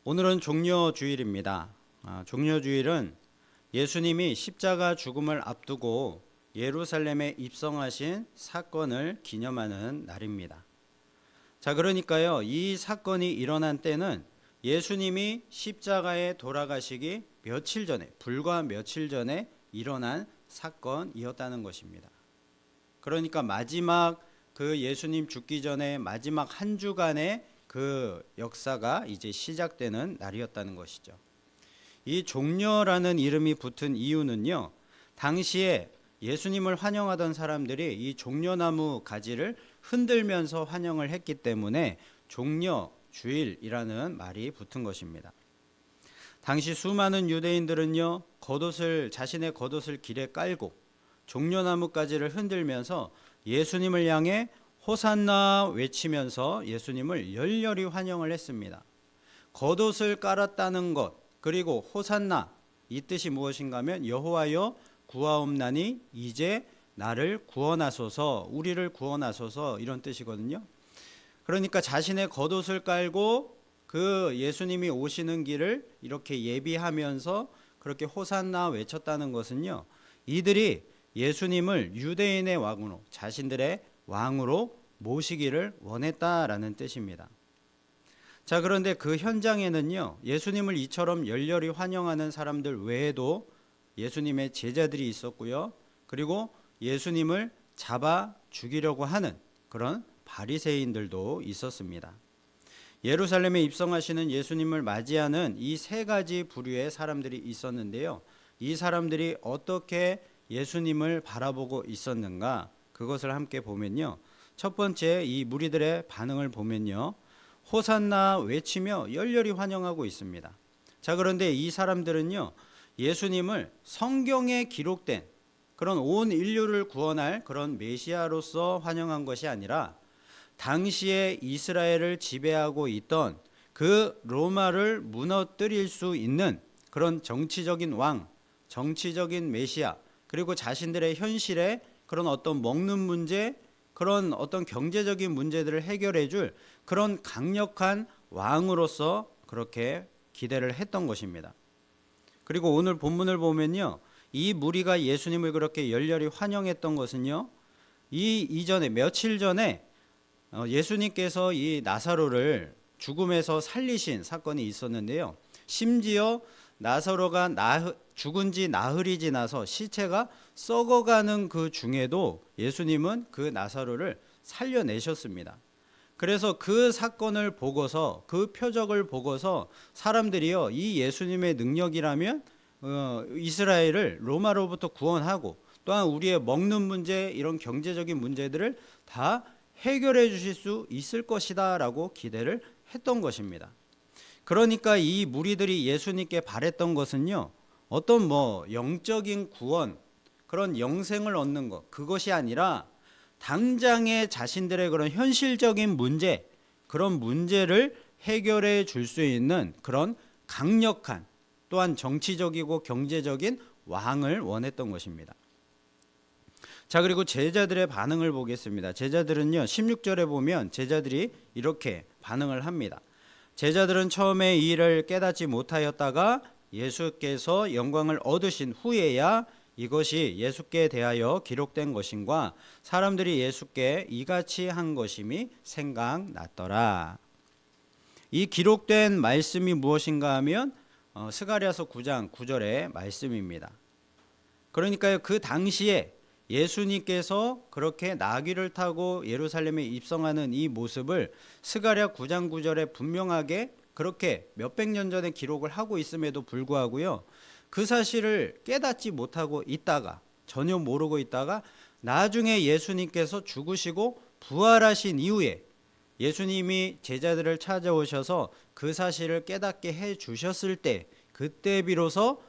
오늘은 종려주일입니다. 종려주일은 예수님이 십자가 죽음을 앞두고 예루살렘에 입성하신 사건을 기념하는 날입니다. 자, 그러니까요, 이 사건이 일어난 때는 예수님이 십자가에 돌아가시기 며칠 전에, 불과 며칠 전에 일어난 사건이었다는 것입니다. 그러니까 마지막 그 예수님 죽기 전에 마지막 한 주간의 그 역사가 이제 시작되는 날이었다는 것이죠. 이 종려라는 이름이 붙은 이유는요, 당시에 예수님을 환영하던 사람들이 이 종려나무 가지를 흔들면서 환영을 했기 때문에 종려 주일이라는 말이 붙은 것입니다. 당시 수많은 유대인들은요, 자신의 겉옷을 길에 깔고 종려나무 가지를 흔들면서 예수님을 향해 호산나 외치면서 예수님을 열렬히 환영을 했습니다. 겉옷을 깔았다는 것, 그리고 호산나, 이 뜻이 무엇인가 하면 여호와여 구하옵나니 이제 나를 구원하소서, 우리를 구원하소서, 이런 뜻이거든요. 그러니까 자신의 겉옷을 깔고 그 예수님이 오시는 길을 이렇게 예비하면서 그렇게 호산나 외쳤다는 것은요, 이들이 예수님을 유대인의 왕으로, 자신들의 왕으로 모시기를 원했다라는 뜻입니다. 자, 그런데 그 현장에는요, 예수님을 이처럼 열렬히 환영하는 사람들 외에도 예수님의 제자들이 있었고요, 그리고 예수님을 잡아 죽이려고 하는 그런 바리새인들도 있었습니다. 예루살렘에 입성하시는 예수님을 맞이하는 이 세 가지 부류의 사람들이 있었는데요, 이 사람들이 어떻게 예수님을 바라보고 있었는가, 그것을 함께 보면요, 첫 번째 이 무리들의 반응을 보면요, 호산나 외치며 열렬히 환영하고 있습니다. 자, 그런데 이 사람들은요, 예수님을 성경에 기록된 그런 온 인류를 구원할 그런 메시아로서 환영한 것이 아니라 당시에 이스라엘을 지배하고 있던 그 로마를 무너뜨릴 수 있는 그런 정치적인 왕, 정치적인 메시아, 그리고 자신들의 현실에 그런 어떤 먹는 문제, 그런 어떤 경제적인 문제들을 해결해 줄 그런 강력한 왕으로서 그렇게 기대를 했던 것입니다. 그리고 오늘 본문을 보면요, 이 무리가 예수님을 그렇게 열렬히 환영했던 것은요, 이 이전에 며칠 전에 예수님께서 이 나사로를 죽음에서 살리신 사건이 있었는데요, 심지어 나사로가 죽은 지 나흘이 지나서 시체가 썩어가는 그 중에도 예수님은 그 나사로를 살려내셨습니다. 그래서 그 사건을 보고서, 그 표적을 보고서 사람들이요, 이 예수님의 능력이라면 이스라엘을 로마로부터 구원하고 또한 우리의 먹는 문제, 이런 경제적인 문제들을 다 해결해 주실 수 있을 것이다 라고 기대를 했던 것입니다. 그러니까 이 무리들이 예수님께 바랬던 것은요, 어떤 영적인 구원, 그런 영생을 얻는 것, 그것이 아니라 당장의 자신들의 그런 현실적인 문제, 그런 문제를 해결해 줄 수 있는 그런 강력한, 또한 정치적이고 경제적인 왕을 원했던 것입니다. 자, 그리고 제자들의 반응을 보겠습니다. 제자들은요, 16절에 보면 제자들이 이렇게 반응을 합니다. 제자들은 처음에 이 일을 깨닫지 못하였다가 예수께서 영광을 얻으신 후에야 이것이 예수께 대하여 기록된 것임과 사람들이 예수께 이같이 한 것임이 생각났더라. 이 기록된 말씀이 무엇인가 하면 스가랴서 9장 9절의 말씀입니다. 그러니까요, 그 당시에 예수님께서 그렇게 나귀를 타고 예루살렘에 입성하는 이 모습을 스가랴 9장 9절에 분명하게 그렇게 몇백 년 전에 기록을 하고 있음에도 불구하고요, 그 사실을 깨닫지 못하고 있다가, 전혀 모르고 있다가 나중에 예수님께서 죽으시고 부활하신 이후에 예수님이 제자들을 찾아오셔서 그 사실을 깨닫게 해 주셨을 때, 그때 비로소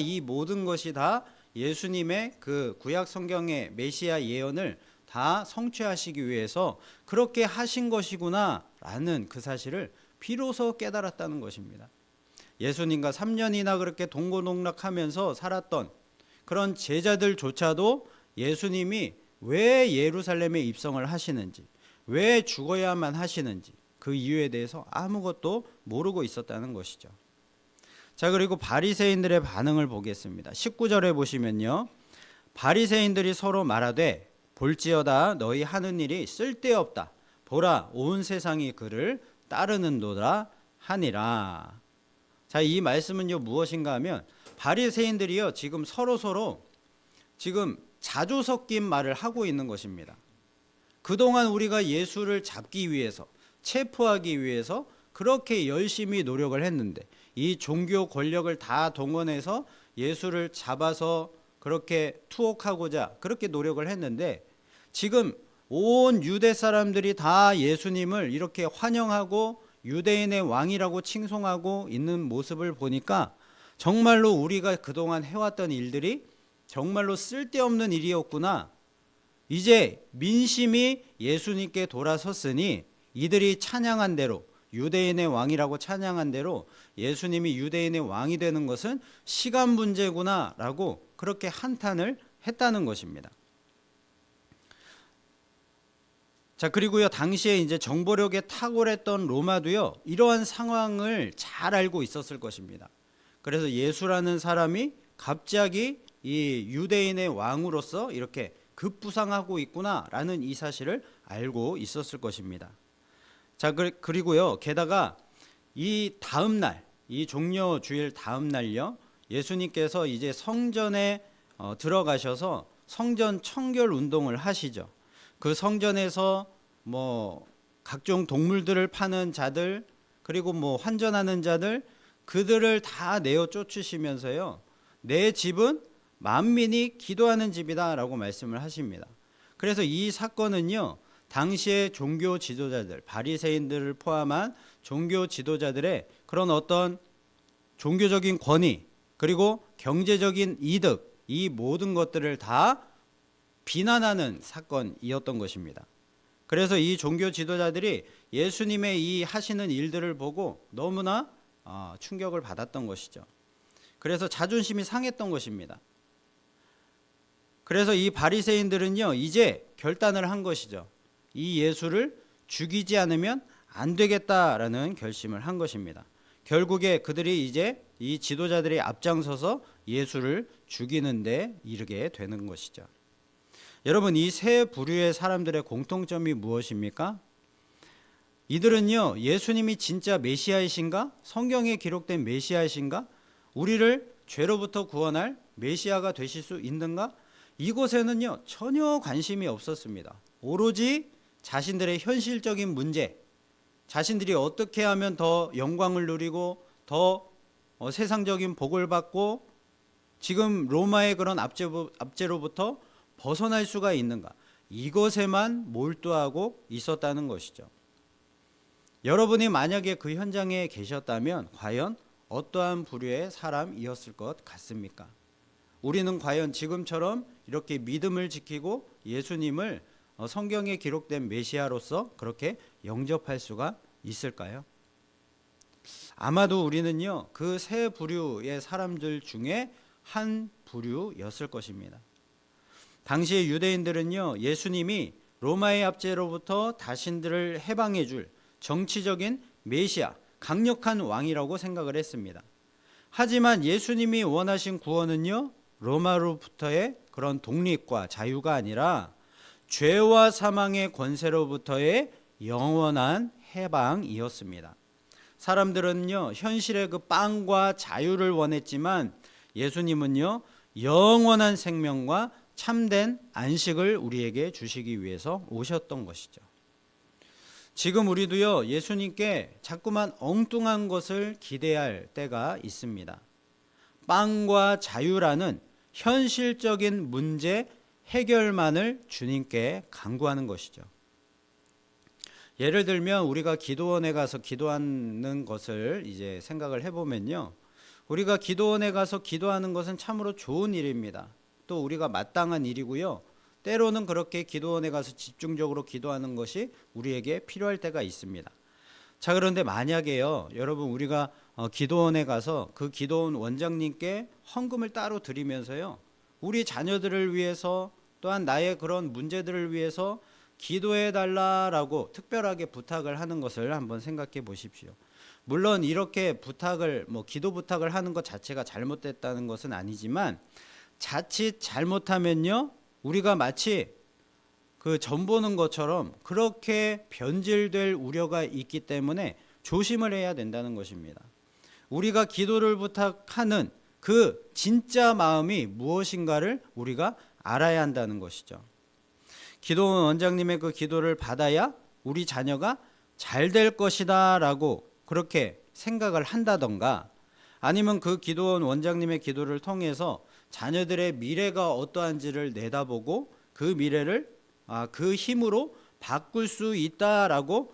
이 모든 것이 다 예수님의 그 구약 성경의 메시아 예언을 다 성취하시기 위해서 그렇게 하신 것이구나 라는 그 사실을 비로소 깨달았다는 것입니다. 예수님과 3년이나 그렇게 동고동락하면서 살았던 그런 제자들조차도 예수님이 왜 예루살렘에 입성을 하시는지, 왜 죽어야만 하시는지, 그 이유에 대해서 아무것도 모르고 있었다는 것이죠. 자, 그리고 바리새인들의 반응을 보겠습니다. 19절에 보시면요. 바리새인들이 서로 말하되 볼지어다 너희 하는 일이 쓸데없다. 보라 온 세상이 그를 따르는도다 하니라. 자, 이 말씀은요 무엇인가 하면 바리새인들이요 지금 서로 지금 자주 섞인 말을 하고 있는 것입니다. 그동안 우리가 예수를 잡기 위해서, 체포하기 위해서 그렇게 열심히 노력을 했는데, 이 종교 권력을 다 동원해서 예수를 잡아서 그렇게 투옥하고자 그렇게 노력을 했는데, 지금 온 유대 사람들이 다 예수님을 이렇게 환영하고 유대인의 왕이라고 칭송하고 있는 모습을 보니까 정말로 우리가 그동안 해왔던 일들이 정말로 쓸데없는 일이었구나. 이제 민심이 예수님께 돌아섰으니 이들이 찬양한 대로, 유대인의 왕이라고 찬양한 대로 예수님이 유대인의 왕이 되는 것은 시간 문제구나 라고 그렇게 한탄을 했다는 것입니다. 자, 그리고요 당시에 이제 정보력에 탁월했던 로마도요 이러한 상황을 잘 알고 있었을 것입니다. 그래서 예수라는 사람이 갑자기 이 유대인의 왕으로서 이렇게 급부상하고 있구나라는 이 사실을 알고 있었을 것입니다. 자, 그리고요 게다가 이 다음 날, 이 종려 주일 다음 날요 예수님께서 이제 성전에 들어가셔서 성전 청결 운동을 하시죠. 그 성전에서 뭐 각종 동물들을 파는 자들, 그리고 뭐 환전하는 자들, 그들을 다 내어 쫓으시면서요 내 집은 만민이 기도하는 집이다라고 말씀을 하십니다. 그래서 이 사건은요 당시의 종교 지도자들, 바리새인들을 포함한 종교 지도자들의 그런 어떤 종교적인 권위, 그리고 경제적인 이득, 이 모든 것들을 다 비난하는 사건이었던 것입니다. 그래서 이 종교 지도자들이 예수님의 이 하시는 일들을 보고 너무나 충격을 받았던 것이죠. 그래서 자존심이 상했던 것입니다. 그래서 이 바리새인들은요 이제 결단을 한 것이죠. 이 예수를 죽이지 않으면 안 되겠다라는 결심을 한 것입니다. 결국에 그들이 이제 이 지도자들이 앞장서서 예수를 죽이는 데 이르게 되는 것이죠. 여러분, 이 세 부류의 사람들의 공통점이 무엇입니까? 이들은요 예수님이 진짜 메시아이신가? 성경에 기록된 메시아이신가? 우리를 죄로부터 구원할 메시아가 되실 수 있는가? 이곳에는요 전혀 관심이 없었습니다. 오로지 자신들의 현실적인 문제, 자신들이 어떻게 하면 더 영광을 누리고 더 세상적인 복을 받고 지금 로마의 그런 압제로부터 벗어날 수가 있는가, 이것에만 몰두하고 있었다는 것이죠. 여러분이 만약에 그 현장에 계셨다면 과연 어떠한 부류의 사람이었을 것 같습니까? 우리는 과연 지금처럼 이렇게 믿음을 지키고 예수님을 성경에 기록된 메시아로서 그렇게 영접할 수가 있을까요? 아마도 우리는요 그 세 부류의 사람들 중에 한 부류였을 것입니다. 당시의 유대인들은요 예수님이 로마의 압제로부터 자신들을 해방해 줄 정치적인 메시아, 강력한 왕이라고 생각을 했습니다. 하지만 예수님이 원하신 구원은요 로마로부터의 그런 독립과 자유가 아니라 죄와 사망의 권세로부터의 영원한 해방이었습니다. 사람들은요 현실의 그 빵과 자유를 원했지만 예수님은요 영원한 생명과 참된 안식을 우리에게 주시기 위해서 오셨던 것이죠. 지금 우리도요 예수님께 자꾸만 엉뚱한 것을 기대할 때가 있습니다. 빵과 자유라는 현실적인 문제 해결만을 주님께 간구하는 것이죠. 예를 들면 우리가 기도원에 가서 기도하는 것을 이제 생각을 해보면요, 우리가 기도원에 가서 기도하는 것은 참으로 좋은 일입니다. 또 우리가 마땅한 일이고요, 때로는 그렇게 기도원에 가서 집중적으로 기도하는 것이 우리에게 필요할 때가 있습니다. 자, 그런데 만약에요 여러분, 우리가 기도원에 가서 그 기도원 원장님께 헌금을 따로 드리면서요 우리 자녀들을 위해서, 또한 나의 그런 문제들을 위해서 기도해 달라라고 특별하게 부탁을 하는 것을 한번 생각해 보십시오. 물론 이렇게 부탁을 기도 부탁을 하는 것 자체가 잘못됐다는 것은 아니지만 자칫 잘못하면요 우리가 마치 그 점 보는 것처럼 그렇게 변질될 우려가 있기 때문에 조심을 해야 된다는 것입니다. 우리가 기도를 부탁하는 그 진짜 마음이 무엇인가를 우리가 알아야 한다는 것이죠. 기도원 원장님의 그 기도를 받아야 우리 자녀가 잘 될 것이다 라고 그렇게 생각을 한다던가, 아니면 그 기도원 원장님의 기도를 통해서 자녀들의 미래가 어떠한지를 내다보고 그 미래를 그 힘으로 바꿀 수 있다라고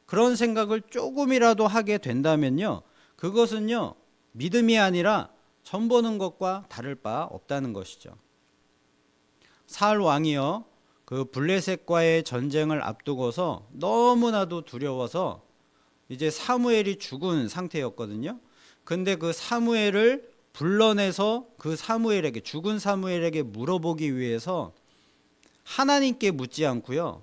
그런 생각을 조금이라도 하게 된다면요, 그것은요 믿음이 아니라 점 보는 것과 다를 바 없다는 것이죠. 사울 왕이요 그 블레셋과의 전쟁을 앞두고서 너무나도 두려워서 이제 사무엘이 죽은 상태였거든요. 근데 그 사무엘을 불러내서 그 죽은 사무엘에게 물어보기 위해서 하나님께 묻지 않고요,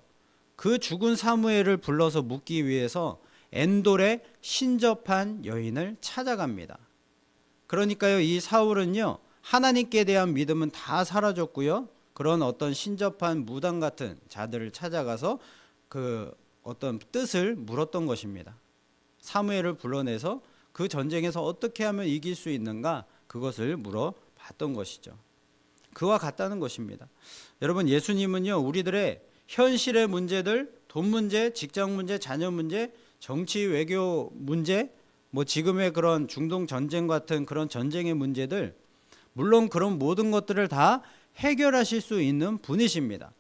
그 죽은 사무엘을 불러서 묻기 위해서 엔돌의 신접한 여인을 찾아갑니다. 그러니까요, 이 사울은요 하나님께 대한 믿음은 다 사라졌고요, 그런 어떤 신접한 무당 같은 자들을 찾아가서 그 어떤 뜻을 물었던 것입니다. 사무엘을 불러내서 그 전쟁에서 어떻게 하면 이길 수 있는가, 그것을 물어봤던 것이죠. 그와 같다는 것입니다. 여러분, 예수님은요 우리들의 현실의 문제들, 돈 문제, 직장 문제, 자녀 문제, 정치 외교 문제, 지금의 그런 중동 전쟁 같은 그런 전쟁의 문제들, 물론 그런 모든 것들을 다 해결하실 수 있는 분이십니다.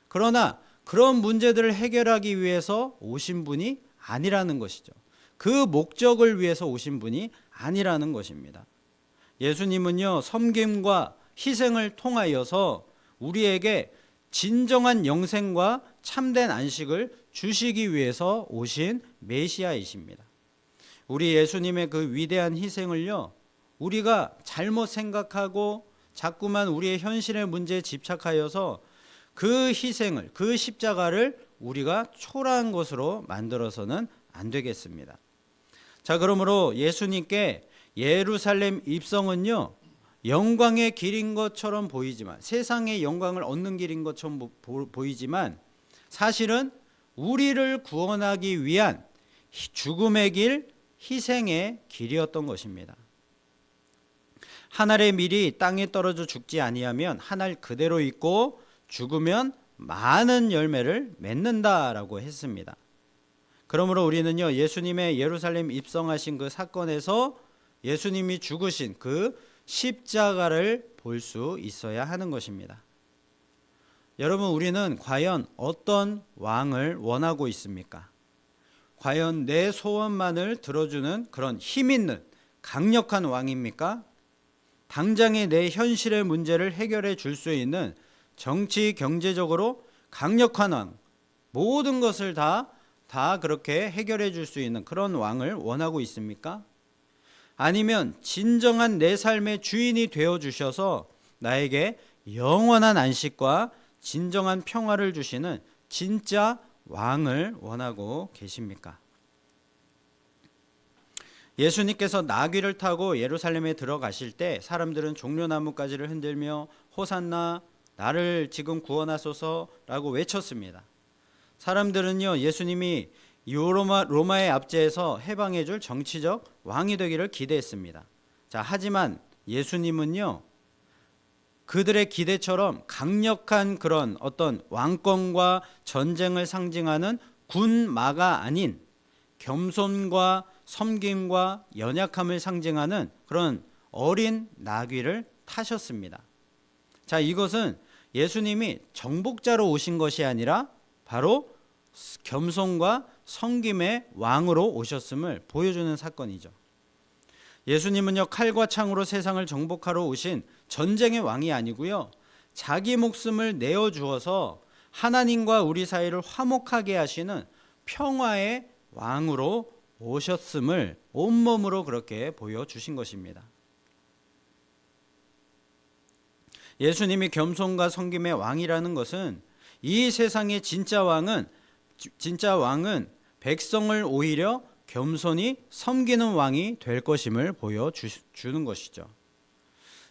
그러나 그런 문제들을 해결하기 위해서 오신 분이 아니라는 것이죠. 그 목적을 위해서 오신 분이 아니라는 것입니다. 예수님은요 섬김과 희생을 통하여서 우리에게 진정한 영생과 참된 안식을 주시기 위해서 오신 메시아이십니다. 우리 예수님의 그 위대한 희생을요 우리가 잘못 생각하고 자꾸만 우리의 현실의 문제에 집착하여서 그 희생을, 그 십자가를 우리가 초라한 것으로 만들어서는 안 되겠습니다. 자, 그러므로 예수님께 예루살렘 입성은요 영광의 길인 것처럼 보이지만, 세상의 영광을 얻는 길인 것처럼 보이지만 사실은 우리를 구원하기 위한 죽음의 길, 희생의 길이었던 것입니다. 한 알의 밀이 땅에 떨어져 죽지 아니하면 한 알 그대로 있고 죽으면 많은 열매를 맺는다라고 했습니다. 그러므로 우리는요 예수님의 예루살렘 입성하신 그 사건에서 예수님이 죽으신 그 십자가를 볼 수 있어야 하는 것입니다. 여러분, 우리는 과연 어떤 왕을 원하고 있습니까? 과연 내 소원만을 들어주는 그런 힘 있는 강력한 왕입니까? 당장의 내 현실의 문제를 해결해 줄 수 있는 정치, 경제적으로 강력한 왕, 모든 것을 다 그렇게 해결해 줄 수 있는 그런 왕을 원하고 있습니까? 아니면 진정한 내 삶의 주인이 되어 주셔서 나에게 영원한 안식과 진정한 평화를 주시는 진짜 왕을 원하고 계십니까? 예수님께서 나귀를 타고 예루살렘에 들어가실 때 사람들은 종려나무가지를 흔들며 호산나, 나를 지금 구원하소서라고 외쳤습니다. 사람들은요 예수님이 로마의 압제에서 해방해줄 정치적 왕이 되기를 기대했습니다. 자, 하지만 예수님은요 그들의 기대처럼 강력한 그런 어떤 왕권과 전쟁을 상징하는 군마가 아닌 겸손과 섬김과 연약함을 상징하는 그런 어린 나귀를 타셨습니다. 자, 이것은 예수님이 정복자로 오신 것이 아니라 바로 겸손과 섬김의 왕으로 오셨음을 보여주는 사건이죠. 예수님은요 칼과 창으로 세상을 정복하러 오신 전쟁의 왕이 아니고요, 자기 목숨을 내어주어서 하나님과 우리 사이를 화목하게 하시는 평화의 왕으로 오셨음을 온몸으로 그렇게 보여주신 것입니다. 예수님이 겸손과 섬김의 왕이라는 것은 이 세상의 진짜 왕은 백성을 오히려 겸손히 섬기는 왕이 될 것임을 보여주는 것이죠.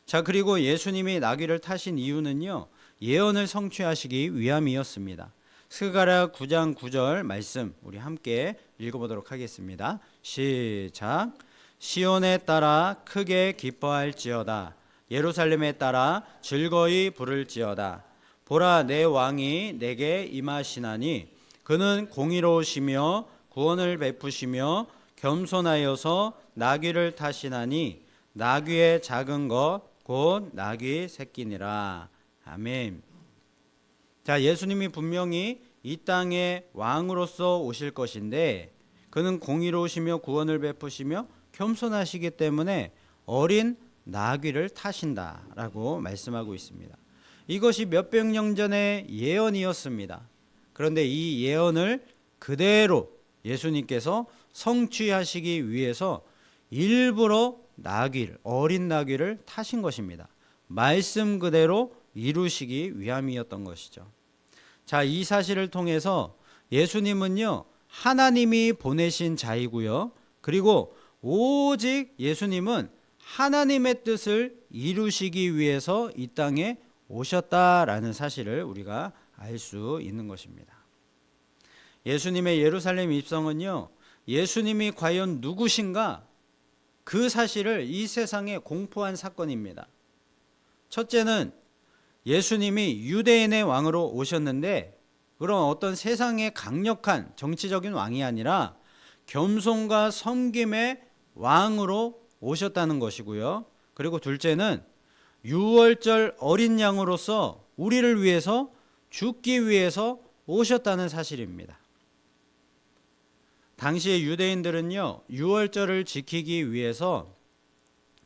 자, 그리고 예수님이 나귀를 타신 이유는요, 예언을 성취하시기 위함이었습니다. 스가랴 9장 9절 말씀 우리 함께 읽어보도록 하겠습니다. 시작. 시온에 따라 크게 기뻐할지어다. 예루살렘에 따라 즐거이 부를지어다. 보라, 내 왕이 내게 임하시나니 그는 공의로우시며 구원을 베푸시며 겸손하여서 나귀를 타시나니 나귀의 작은 것 곧 나귀 새끼니라. 아멘. 자, 예수님이 분명히 이 땅에 왕으로서 오실 것인데 그는 공의로우시며 구원을 베푸시며 겸손하시기 때문에 어린 나귀를 타신다라고 말씀하고 있습니다. 이것이 몇백 년 전의 예언이었습니다. 그런데 이 예언을 그대로 예수님께서 성취하시기 위해서 일부러 어린 나귀를 타신 것입니다. 말씀 그대로 이루시기 위함이었던 것이죠. 자, 이 사실을 통해서 예수님은요, 하나님이 보내신 자이고요. 그리고 오직 예수님은 하나님의 뜻을 이루시기 위해서 이 땅에 오셨다라는 사실을 우리가 알 수 있는 것입니다. 예수님의 예루살렘 입성은요, 예수님이 과연 누구신가? 그 사실을 이 세상에 공포한 사건입니다. 첫째는 예수님이 유대인의 왕으로 오셨는데 그런 어떤 세상의 강력한 정치적인 왕이 아니라 겸손과 섬김의 왕으로 오셨다는 것이고요. 그리고 둘째는 유월절 어린 양으로서 우리를 위해서 죽기 위해서 오셨다는 사실입니다. 당시의 유대인들은요, 유월절을 지키기 위해서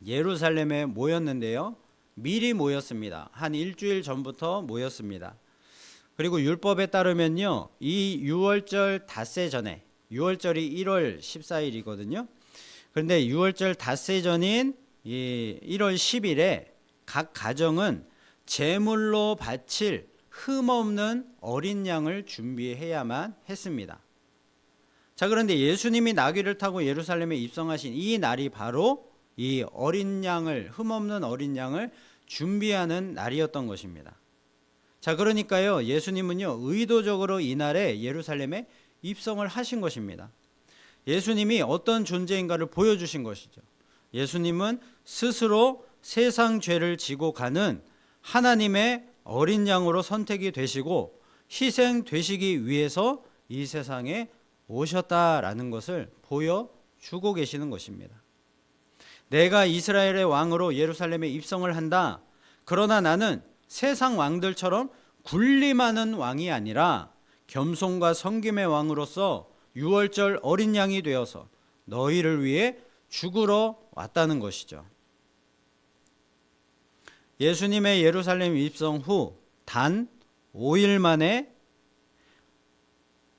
예루살렘에 모였는데요, 미리 모였습니다. 한 일주일 전부터 모였습니다. 그리고 율법에 따르면요, 이 유월절 닷새 전에, 유월절이 1월 14일이거든요. 그런데 유월절 닷새 전인 이 1월 10일에 각 가정은 제물로 바칠 흠없는 어린 양을 준비해야만 했습니다. 자, 그런데 예수님이 나귀를 타고 예루살렘에 입성하신 이 날이 바로 이 어린 양을, 흠없는 어린 양을 준비하는 날이었던 것입니다. 자, 그러니까요, 예수님은요, 의도적으로 이 날에 예루살렘에 입성을 하신 것입니다. 예수님이 어떤 존재인가를 보여주신 것이죠. 예수님은 스스로 세상 죄를 지고 가는 하나님의 어린 양으로 선택이 되시고 희생되시기 위해서 이 세상에 오셨다라는 것을 보여주고 계시는 것입니다. 내가 이스라엘의 왕으로 예루살렘에 입성을 한다. 그러나 나는 세상 왕들처럼 군림하는 왕이 아니라 겸손과 섬김의 왕으로서 유월절 어린 양이 되어서 너희를 위해 죽으러 왔다는 것이죠. 예수님의 예루살렘 입성 후 단 5일 만에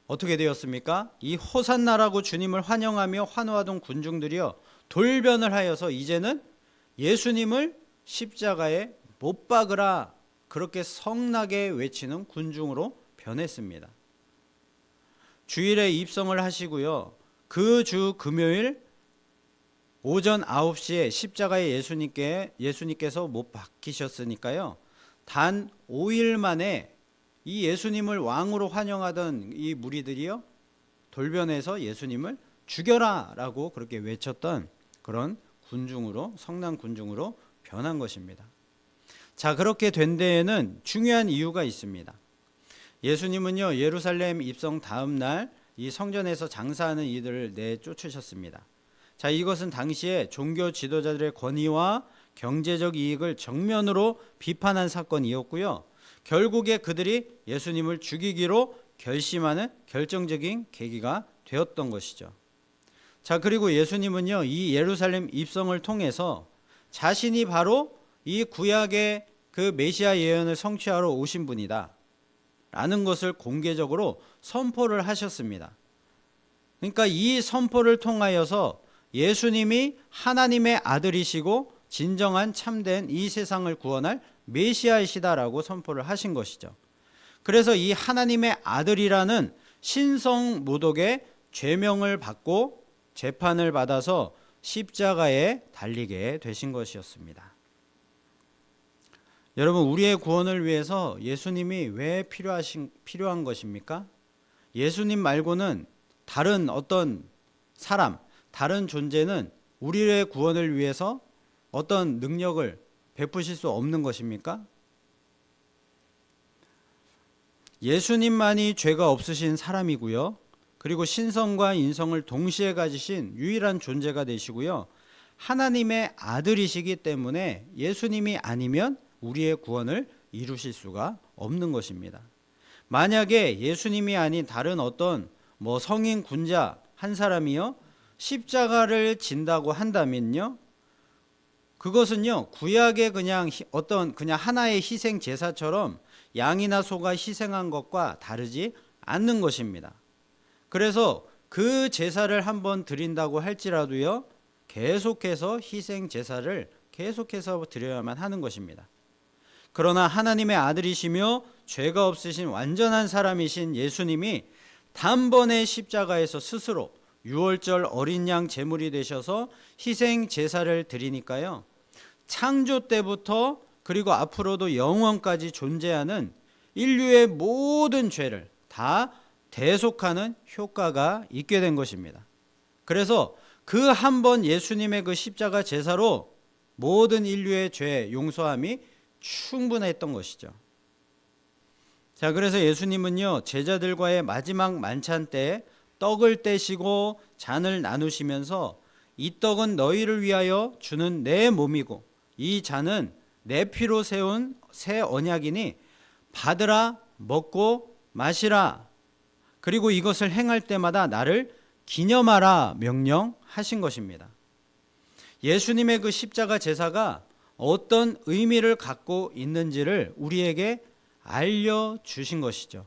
어떻게 되었습니까? 이 호산나라고 주님을 환영하며 환호하던 군중들이요, 돌변을 하여서 이제는 예수님을 십자가에 못 박으라, 그렇게 성나게 외치는 군중으로 변했습니다. 주일에 입성을 하시고요, 그 주 금요일 오전 9시에 십자가에 예수님께서 못 박히셨으니까요, 단 5일 만에 이 예수님을 왕으로 환영하던 이 무리들이요, 돌변해서 예수님을 죽여라 라고 그렇게 외쳤던 그런 군중으로, 성난 군중으로 변한 것입니다. 자, 그렇게 된 데에는 중요한 이유가 있습니다. 예수님은요, 예루살렘 입성 다음 날 이 성전에서 장사하는 이들을 내쫓으셨습니다. 자, 이것은 당시에 종교 지도자들의 권위와 경제적 이익을 정면으로 비판한 사건이었고요, 결국에 그들이 예수님을 죽이기로 결심하는 결정적인 계기가 되었던 것이죠. 자, 그리고 예수님은요, 이 예루살렘 입성을 통해서 자신이 바로 이 구약의 그 메시아 예언을 성취하러 오신 분이다 라는 것을 공개적으로 선포를 하셨습니다. 그러니까 이 선포를 통하여서 예수님이 하나님의 아들이시고 진정한 참된 이 세상을 구원할 메시아이시다라고 선포를 하신 것이죠. 그래서 이 하나님의 아들이라는 신성 모독의 죄명을 받고 재판을 받아서 십자가에 달리게 되신 것이었습니다. 여러분, 우리의 구원을 위해서 예수님이 왜 필요한 것입니까? 예수님 말고는 다른 어떤 사람, 다른 존재는 우리의 구원을 위해서 어떤 능력을 베푸실 수 없는 것입니까? 예수님만이 죄가 없으신 사람이고요. 그리고 신성과 인성을 동시에 가지신 유일한 존재가 되시고요. 하나님의 아들이시기 때문에 예수님이 아니면 우리의 구원을 이루실 수가 없는 것입니다. 만약에 예수님이 아닌 다른 어떤 성인 군자 한 사람이요 십자가를 진다고 한다면요, 그것은요 구약의 그냥 하나의 희생 제사처럼 양이나 소가 희생한 것과 다르지 않는 것입니다. 그래서 그 제사를 한번 드린다고 할지라도요 계속해서 희생 제사를 계속해서 드려야만 하는 것입니다. 그러나 하나님의 아들이시며 죄가 없으신 완전한 사람이신 예수님이 단번에 십자가에서 스스로 유월절 어린 양 제물이 되셔서 희생 제사를 드리니까요, 창조 때부터 그리고 앞으로도 영원까지 존재하는 인류의 모든 죄를 다 대속하는 효과가 있게 된 것입니다. 그래서 그 한 번 예수님의 그 십자가 제사로 모든 인류의 죄 용서함이 충분했던 것이죠. 자, 그래서 예수님은요 제자들과의 마지막 만찬 때 떡을 떼시고 잔을 나누시면서 이 떡은 너희를 위하여 주는 내 몸이고 이 잔은 내 피로 세운 새 언약이니 받으라, 먹고 마시라. 그리고 이것을 행할 때마다 나를 기념하라 명령하신 것입니다. 예수님의 그 십자가 제사가 어떤 의미를 갖고 있는지를 우리에게 알려주신 것이죠.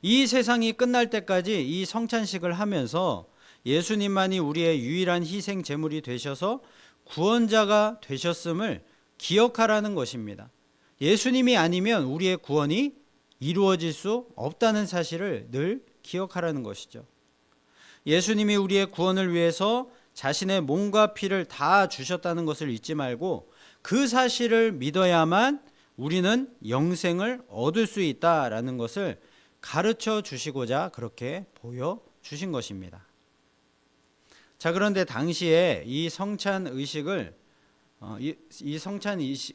이 세상이 끝날 때까지 이 성찬식을 하면서 예수님만이 우리의 유일한 희생 제물이 되셔서 구원자가 되셨음을 기억하라는 것입니다. 예수님이 아니면 우리의 구원이 이루어질 수 없다는 사실을 늘 기억하라는 것이죠. 예수님이 우리의 구원을 위해서 자신의 몸과 피를 다 주셨다는 것을 잊지 말고 그 사실을 믿어야만 우리는 영생을 얻을 수 있다라는 것을 가르쳐 주시고자 그렇게 보여주신 것입니다. 자, 그런데 당시에 이 성찬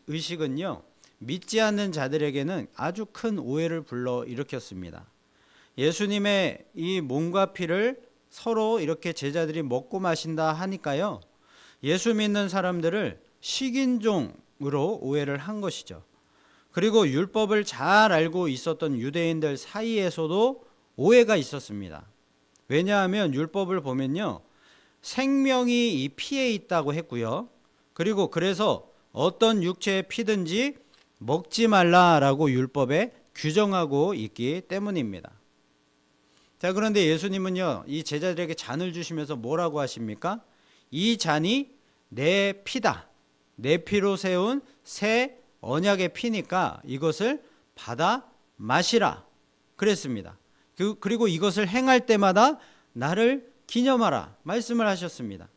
의식은요 믿지 않는 자들에게는 아주 큰 오해를 불러일으켰습니다. 예수님의 이 몸과 피를 서로 이렇게 제자들이 먹고 마신다 하니까요 예수 믿는 사람들을 식인종으로 오해를 한 것이죠. 그리고 율법을 잘 알고 있었던 유대인들 사이에서도 오해가 있었습니다. 왜냐하면 율법을 보면요 생명이 이 피에 있다고 했고요, 그리고 그래서 어떤 육체의 피든지 먹지 말라라고 율법에 규정하고 있기 때문입니다. 자, 그런데 예수님은요 이 제자들에게 잔을 주시면서 뭐라고 하십니까? 이 잔이 내 피다, 내 피로 세운 새 언약의 피니까 이것을 받아 마시라 그랬습니다. 그리고 이것을 행할 때마다 나를 기념하라 말씀을 하셨습니다.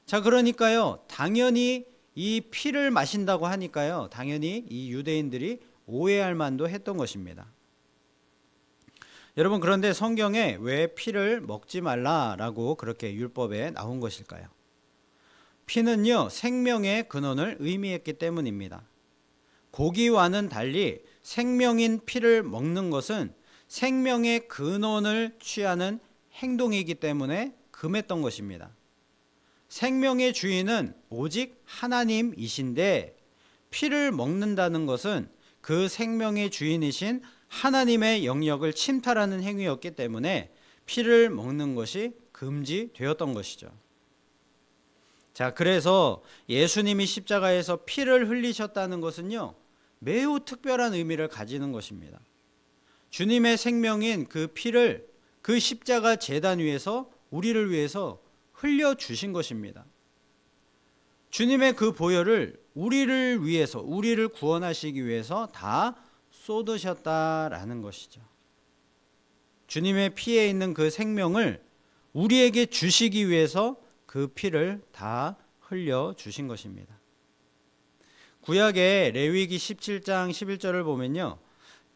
자, 그러니까요 당연히 이 피를 마신다고 하니까요 당연히 이 유대인들이 오해할 만도 했던 것입니다. 여러분, 그런데 성경에 왜 피를 먹지 말라라고 그렇게 율법에 나온 것일까요? 피는요 생명의 근원을 의미했기 때문입니다. 고기와는 달리 생명인 피를 먹는 것은 생명의 근원을 취하는 행동이기 때문에 금했던 것입니다. 생명의 주인은 오직 하나님이신데 피를 먹는다는 것은 그 생명의 주인이신 하나님의 영역을 침탈하는 행위였기 때문에 피를 먹는 것이 금지되었던 것이죠. 자, 그래서 예수님이 십자가에서 피를 흘리셨다는 것은요 매우 특별한 의미를 가지는 것입니다. 주님의 생명인 그 피를 그 십자가 제단 위에서 우리를 위해서 흘려주신 것입니다. 주님의 그 보혈을 우리를 위해서, 우리를 구원하시기 위해서 다 쏟으셨다라는 것이죠. 주님의 피에 있는 그 생명을 우리에게 주시기 위해서 그 피를 다 흘려 주신 것입니다. 구약의 레위기 17장 11절을 보면요,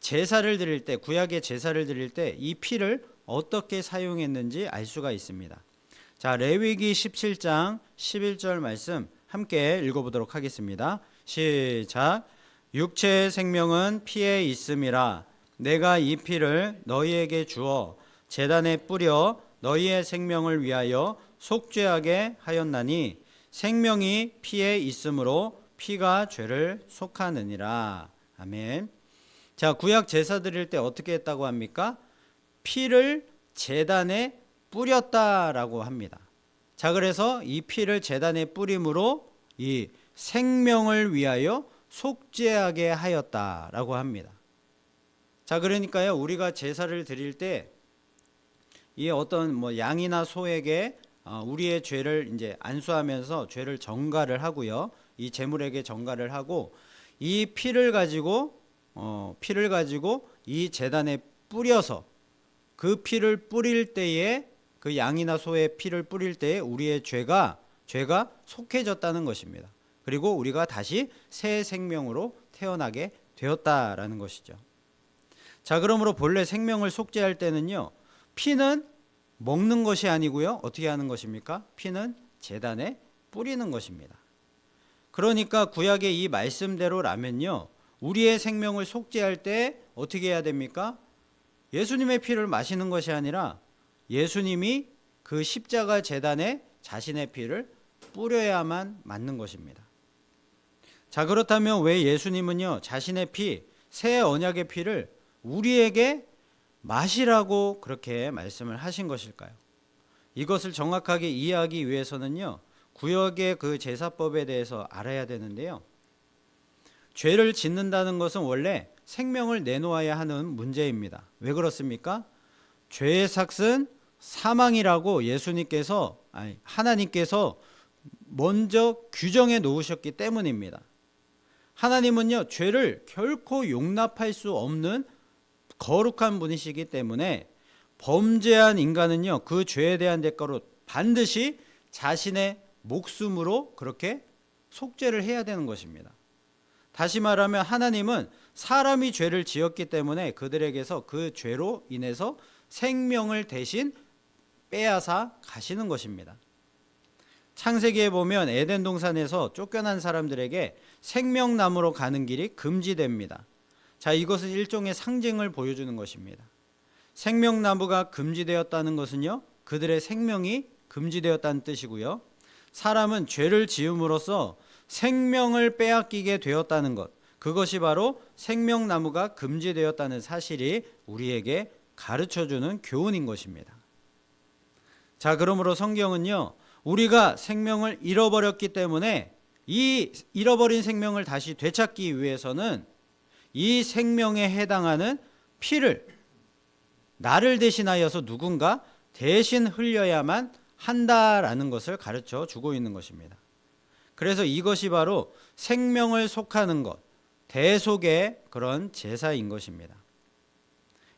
제사를 드릴 때, 구약의 제사를 드릴 때 이 피를 어떻게 사용했는지 알 수가 있습니다. 자, 레위기 17장 11절 말씀 함께 읽어보도록 하겠습니다. 시작. 육체의 생명은 피에 있음이라. 내가 이 피를 너희에게 주어 제단에 뿌려 너희의 생명을 위하여 속죄하게 하였나니 생명이 피에 있으므로 피가 죄를 속하느니라. 아멘. 자, 구약 제사 드릴 때 어떻게 했다고 합니까? 피를 제단에 뿌렸다라고 합니다. 자, 그래서 이 피를 제단에 뿌림으로 이 생명을 위하여 속죄하게 하였다라고 합니다. 자, 그러니까요, 우리가 제사를 드릴 때 이 어떤 양이나 소에게 우리의 죄를 이제 안수하면서 죄를 전가를 하고요, 이 제물에게 전가를 하고 이 피를 가지고 이 제단에 뿌려서 그 피를 뿌릴 때에, 그 양이나 소의 피를 뿌릴 때에 우리의 죄가 속해졌다는 것입니다. 그리고 우리가 다시 새 생명으로 태어나게 되었다라는 것이죠. 자, 그러므로 본래 생명을 속죄할 때는요, 피는 먹는 것이 아니고요, 어떻게 하는 것입니까? 피는 제단에 뿌리는 것입니다. 그러니까 구약의 이 말씀대로라면요, 우리의 생명을 속죄할 때 어떻게 해야 됩니까? 예수님의 피를 마시는 것이 아니라 예수님이 그 십자가 제단에 자신의 피를 뿌려야만 맞는 것입니다. 자, 그렇다면 왜 예수님은요, 자신의 피, 새 언약의 피를 우리에게 마시라고 그렇게 말씀을 하신 것일까요? 이것을 정확하게 이해하기 위해서는요, 구약의 그 제사법에 대해서 알아야 되는데요, 죄를 짓는다는 것은 원래 생명을 내놓아야 하는 문제입니다. 왜 그렇습니까? 죄의 삭은 사망이라고 하나님께서 먼저 규정해 놓으셨기 때문입니다. 하나님은요, 죄를 결코 용납할 수 없는 거룩한 분이시기 때문에 범죄한 인간은요, 그 죄에 대한 대가로 반드시 자신의 목숨으로 그렇게 속죄를 해야 되는 것입니다. 다시 말하면 하나님은 사람이 죄를 지었기 때문에 그들에게서 그 죄로 인해서 생명을 대신 빼앗아 가시는 것입니다. 창세기에 보면 에덴 동산에서 쫓겨난 사람들에게 생명나무로 가는 길이 금지됩니다. 자, 이것은 일종의 상징을 보여주는 것입니다. 생명나무가 금지되었다는 것은요, 그들의 생명이 금지되었다는 뜻이고요, 사람은 죄를 지음으로써 생명을 빼앗기게 되었다는 것, 그것이 바로 생명나무가 금지되었다는 사실이 우리에게 가르쳐주는 교훈인 것입니다. 자, 그러므로 성경은요, 우리가 생명을 잃어버렸기 때문에 이 잃어버린 생명을 다시 되찾기 위해서는 이 생명에 해당하는 피를 나를 대신하여서 누군가 대신 흘려야만 한다라는 것을 가르쳐 주고 있는 것입니다. 그래서 이것이 바로 생명을 속하는 것, 대속의 그런 제사인 것입니다.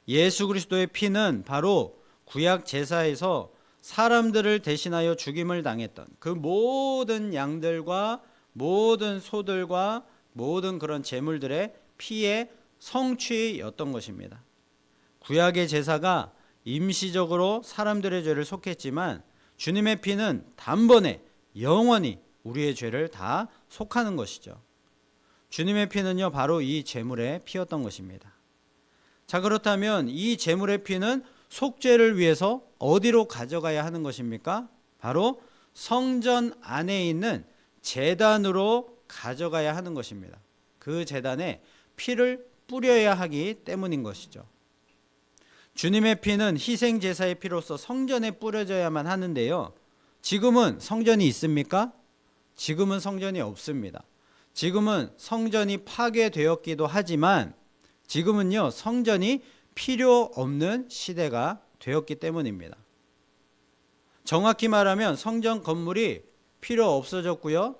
예수 그리스도의 피는 바로 구약 제사에서 사람들을 대신하여 죽임을 당했던 그 모든 양들과 모든 소들과 모든 그런 제물들의 피의 성취였던 것입니다. 구약의 제사가 임시적으로 사람들의 죄를 속했지만 주님의 피는 단번에 영원히 우리의 죄를 다 속하는 것이죠. 주님의 피는요, 바로 이 제물의 피였던 것입니다. 자, 그렇다면 이 제물의 피는 속죄를 위해서 어디로 가져가야 하는 것입니까? 바로 성전 안에 있는 제단으로 가져가야 하는 것입니다. 그 제단에 피를 뿌려야 하기 때문인 것이죠. 주님의 피는 희생 제사의 피로서 성전에 뿌려져야만 하는데요, 지금은 성전이 있습니까? 지금은 성전이 없습니다. 지금은 성전이 파괴되었기도 하지만 지금은요, 성전이 필요 없는 시대가 되었기 때문입니다. 정확히 말하면 성전 건물이 필요 없어졌고요,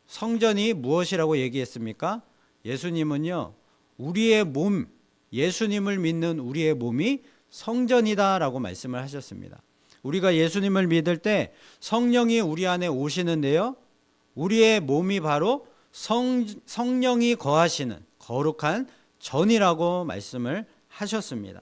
성전이 무엇이라고 얘기했습니까? 예수님은요, 우리의 몸, 예수님을 믿는 우리의 몸이 성전이다라고 말씀을 하셨습니다. 우리가 예수님을 믿을 때 성령이 우리 안에 오시는데요, 우리의 몸이 바로 성령이 거하시는 거룩한 전이라고 말씀을 하셨습니다.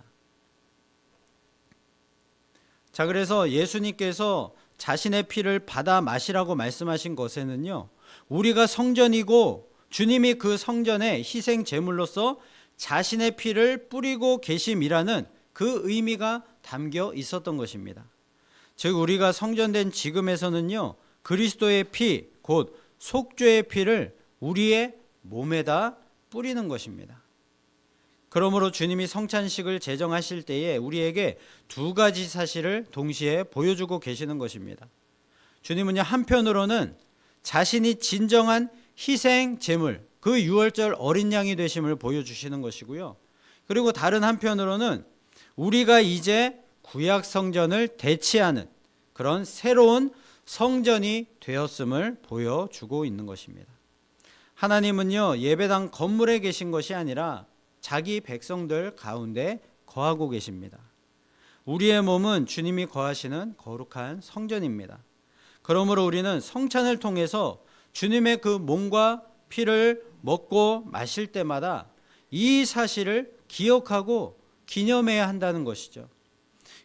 자, 그래서 예수님께서 자신의 피를 받아 마시라고 말씀하신 것에는요, 우리가 성전이고 주님이 그 성전에 희생 제물로서 자신의 피를 뿌리고 계심이라는 그 의미가 담겨 있었던 것입니다. 즉 우리가 성전된 지금에서는요, 그리스도의 피, 곧 속죄의 피를 우리의 몸에다 뿌리는 것입니다. 그러므로 주님이 성찬식을 제정하실 때에 우리에게 두 가지 사실을 동시에 보여주고 계시는 것입니다. 주님은요, 한편으로는 자신이 진정한 희생 제물, 그 유월절 어린 양이 되심을 보여주시는 것이고요. 그리고 다른 한편으로는 우리가 이제 구약 성전을 대체하는 그런 새로운 성전이 되었음을 보여주고 있는 것입니다. 하나님은요, 예배당 건물에 계신 것이 아니라 자기 백성들 가운데 거하고 계십니다. 우리의 몸은 주님이 거하시는 거룩한 성전입니다. 그러므로 우리는 성찬을 통해서 주님의 그 몸과 피를 먹고 마실 때마다 이 사실을 기억하고 기념해야 한다는 것이죠.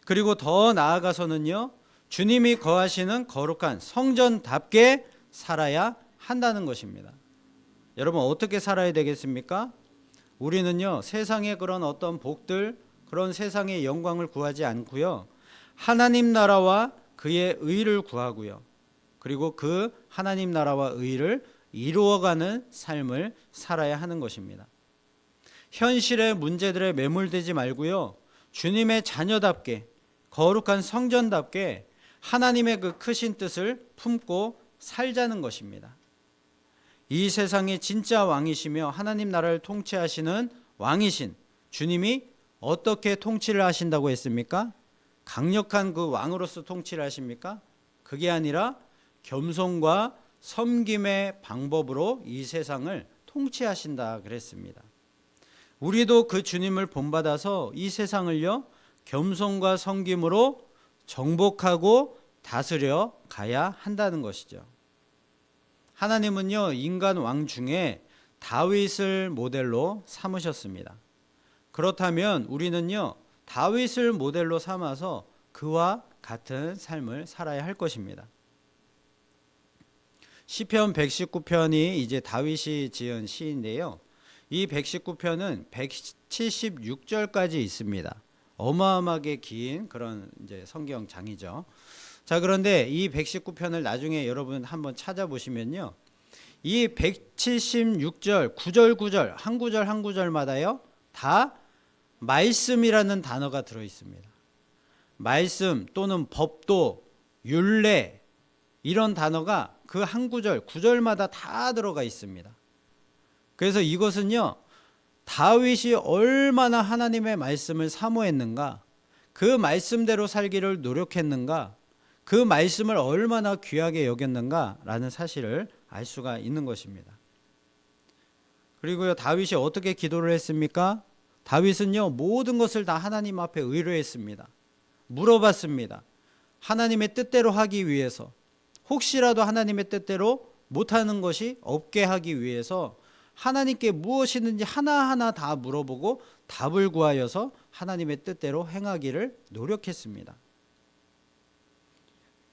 그리고 더 나아가서는요, 주님이 거하시는 거룩한 성전답게 살아야 한다는 것입니다. 여러분, 어떻게 살아야 되겠습니까? 우리는요, 세상의 그런 어떤 복들, 그런 세상의 영광을 구하지 않고요, 하나님 나라와 그의 의를 구하고요, 그리고 그 하나님 나라와 의를 이루어가는 삶을 살아야 하는 것입니다. 현실의 문제들에 매몰되지 말고요, 주님의 자녀답게 거룩한 성전답게 하나님의 그 크신 뜻을 품고 살자는 것입니다. 이 세상의 진짜 왕이시며 하나님 나라를 통치하시는 왕이신 주님이 어떻게 통치를 하신다고 했습니까? 강력한 그 왕으로서 통치를 하십니까? 그게 아니라 겸손과 섬김의 방법으로 이 세상을 통치하신다 그랬습니다. 우리도 그 주님을 본받아서 이 세상을요, 겸손과 섬김으로 정복하고 다스려 가야 한다는 것이죠. 하나님은요, 인간 왕 중에 다윗을 모델로 삼으셨습니다. 그렇다면 우리는요, 다윗을 모델로 삼아서 그와 같은 삶을 살아야 할 것입니다. 시편 119편이 이제 다윗이 지은 시인데요, 이 119편은 176절까지 있습니다. 어마어마하게 긴 그런 이제 성경장이죠. 자, 그런데 이 119편을 나중에 여러분 한번 찾아보시면요, 이 176절 9절 한 구절 한 구절마다요 다 말씀이라는 단어가 들어 있습니다. 말씀 또는 법도, 율례, 이런 단어가 그 한 구절 9절마다 다 들어가 있습니다. 그래서 이것은요, 다윗이 얼마나 하나님의 말씀을 사모했는가, 그 말씀대로 살기를 노력했는가, 그 말씀을 얼마나 귀하게 여겼는가라는 사실을 알 수가 있는 것입니다. 그리고요, 다윗이 어떻게 기도를 했습니까? 다윗은요, 모든 것을 다 하나님 앞에 의뢰했습니다. 물어봤습니다. 하나님의 뜻대로 하기 위해서, 혹시라도 하나님의 뜻대로 못하는 것이 없게 하기 위해서 하나님께 무엇이든지 하나하나 다 물어보고 답을 구하여서 하나님의 뜻대로 행하기를 노력했습니다.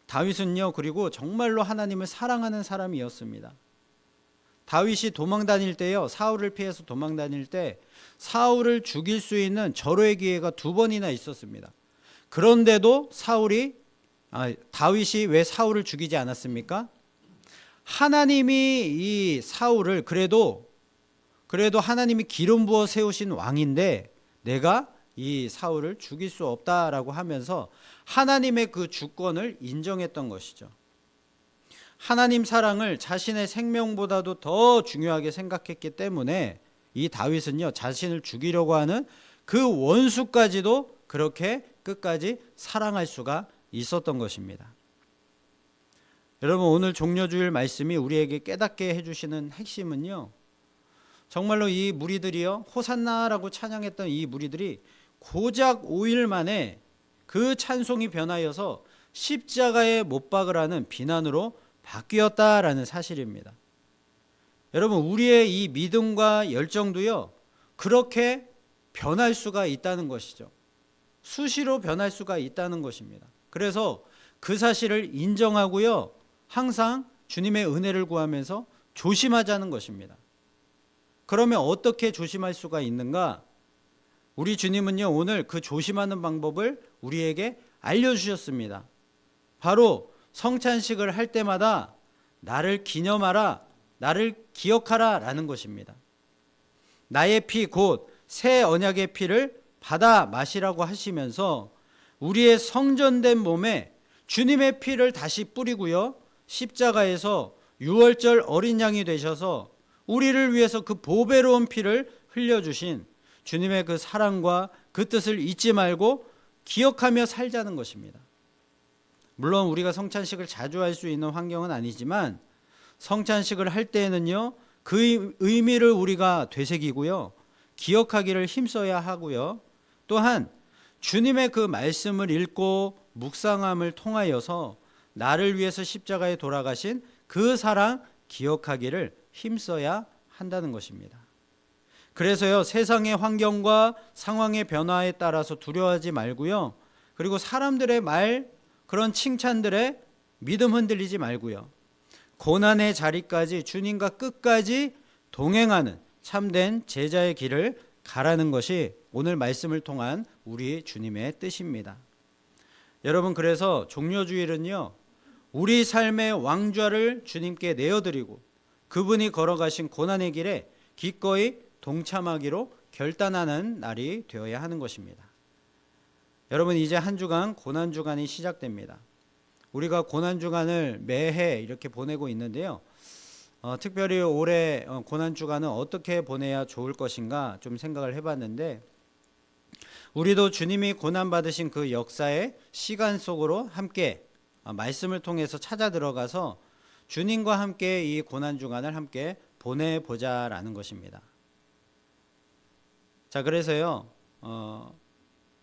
다윗은요, 그리고 정말로 하나님을 사랑하는 사람이었습니다. 다윗이 도망 다닐 때요, 사울을 피해서 도망 다닐 때 사울을 죽일 수 있는 절호의 기회가 2번이나 있었습니다. 그런데도 다윗이 왜 사울을 죽이지 않았습니까? 하나님이 이 사울을 그래도 하나님이 기름 부어 세우신 왕인데 내가 이 사울을 죽일 수 없다라고 하면서 하나님의 그 주권을 인정했던 것이죠. 하나님 사랑을 자신의 생명보다도 더 중요하게 생각했기 때문에 이 다윗은요, 자신을 죽이려고 하는 그 원수까지도 그렇게 끝까지 사랑할 수가 있었던 것입니다. 여러분, 오늘 종려주일 말씀이 우리에게 깨닫게 해주시는 핵심은요, 정말로 이 무리들이요, 호산나라고 찬양했던 이 무리들이 고작 5일 만에 그 찬송이 변하여서 십자가에 못 박으라는 비난으로 바뀌었다라는 사실입니다. 여러분, 우리의 이 믿음과 열정도요, 그렇게 변할 수가 있다는 것이죠. 수시로 변할 수가 있다는 것입니다. 그래서 그 사실을 인정하고요, 항상 주님의 은혜를 구하면서 조심하자는 것입니다. 그러면 어떻게 조심할 수가 있는가? 우리 주님은요, 오늘 그 조심하는 방법을 우리에게 알려주셨습니다. 바로 성찬식을 할 때마다 나를 기념하라, 나를 기억하라 라는 것입니다. 나의 피 곧 새 언약의 피를 받아 마시라고 하시면서 우리의 성전된 몸에 주님의 피를 다시 뿌리고요, 십자가에서 유월절 어린 양이 되셔서 우리를 위해서 그 보배로운 피를 흘려주신 주님의 그 사랑과 그 뜻을 잊지 말고 기억하며 살자는 것입니다. 물론 우리가 성찬식을 자주 할 수 있는 환경은 아니지만 성찬식을 할 때에는요, 그 의미를 우리가 되새기고요, 기억하기를 힘써야 하고요, 또한 주님의 그 말씀을 읽고 묵상함을 통하여서 나를 위해서 십자가에 돌아가신 그 사랑 기억하기를 힘써야 한다는 것입니다. 그래서요, 세상의 환경과 상황의 변화에 따라서 두려워하지 말고요, 그리고 사람들의 말, 그런 칭찬들에 믿음 흔들리지 말고요, 고난의 자리까지 주님과 끝까지 동행하는 참된 제자의 길을 가라는 것이 오늘 말씀을 통한 우리 주님의 뜻입니다. 여러분, 그래서 종려주일은요, 우리 삶의 왕좌를 주님께 내어드리고 그분이 걸어가신 고난의 길에 기꺼이 동참하기로 결단하는 날이 되어야 하는 것입니다. 여러분, 이제 한 주간 고난주간이 시작됩니다. 우리가 고난주간을 매해 이렇게 보내고 있는데요, 특별히 올해 고난주간은 어떻게 보내야 좋을 것인가 좀 생각을 해봤는데, 우리도 주님이 고난받으신 그 역사의 시간 속으로 함께 말씀을 통해서 찾아 들어가서 주님과 함께 이 고난주간을 함께 보내보자라는 것입니다. 자, 그래서요,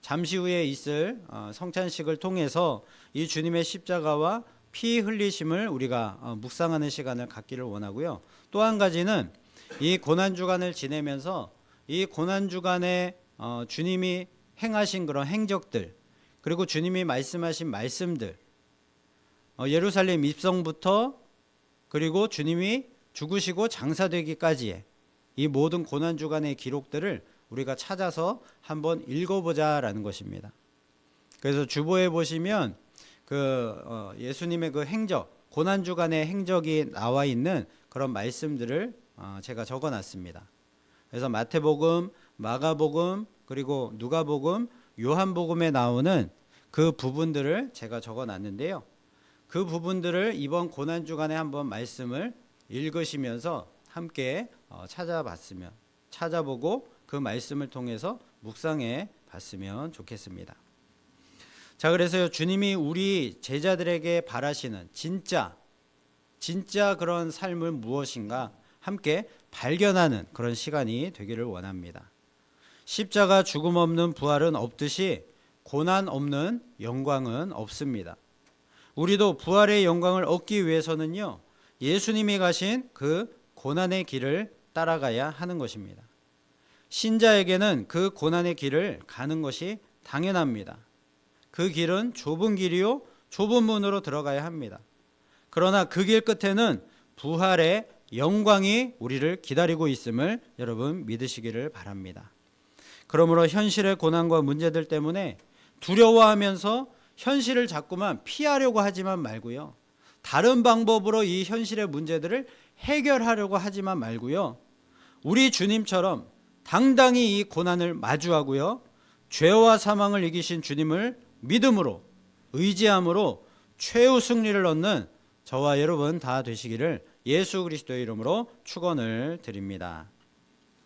잠시 후에 있을 성찬식을 통해서 이 주님의 십자가와 피 흘리심을 우리가 묵상하는 시간을 갖기를 원하고요. 또 한 가지는 이 고난주간을 지내면서 이 고난주간에 주님이 행하신 그런 행적들, 그리고 주님이 말씀하신 말씀들, 예루살렘 입성부터 그리고 주님이 죽으시고 장사되기까지의 이 모든 고난주간의 기록들을 우리가 찾아서 한번 읽어보자라는 것입니다. 그래서 주보에 보시면 그 예수님의 그 행적, 고난주간의 행적이 나와 있는 그런 말씀들을 제가 적어놨습니다. 그래서 마태복음, 마가복음, 그리고 누가복음, 요한복음에 나오는 그 부분들을 제가 적어놨는데요, 그 부분들을 이번 고난주간에 한번 말씀을 읽으시면서 함께 찾아보고 그 말씀을 통해서 묵상해 봤으면 좋겠습니다. 자, 그래서요, 주님이 우리 제자들에게 바라시는 진짜 그런 삶은 무엇인가 함께 발견하는 그런 시간이 되기를 원합니다. 십자가 죽음 없는 부활은 없듯이 고난 없는 영광은 없습니다. 우리도 부활의 영광을 얻기 위해서는요, 예수님이 가신 그 고난의 길을 따라가야 하는 것입니다. 신자에게는 그 고난의 길을 가는 것이 당연합니다. 그 길은 좁은 길이요, 좁은 문으로 들어가야 합니다. 그러나 그 길 끝에는 부활의 영광이 우리를 기다리고 있음을 여러분 믿으시기를 바랍니다. 그러므로 현실의 고난과 문제들 때문에 두려워하면서 현실을 자꾸만 피하려고 하지만 말고요, 다른 방법으로 이 현실의 문제들을 해결하려고 하지만 말고요, 우리 주님처럼 당당히 이 고난을 마주하고요, 죄와 사망을 이기신 주님을 믿음으로 의지함으로 최후 승리를 얻는 저와 여러분 다 되시기를 예수 그리스도의 이름으로 축원을 드립니다.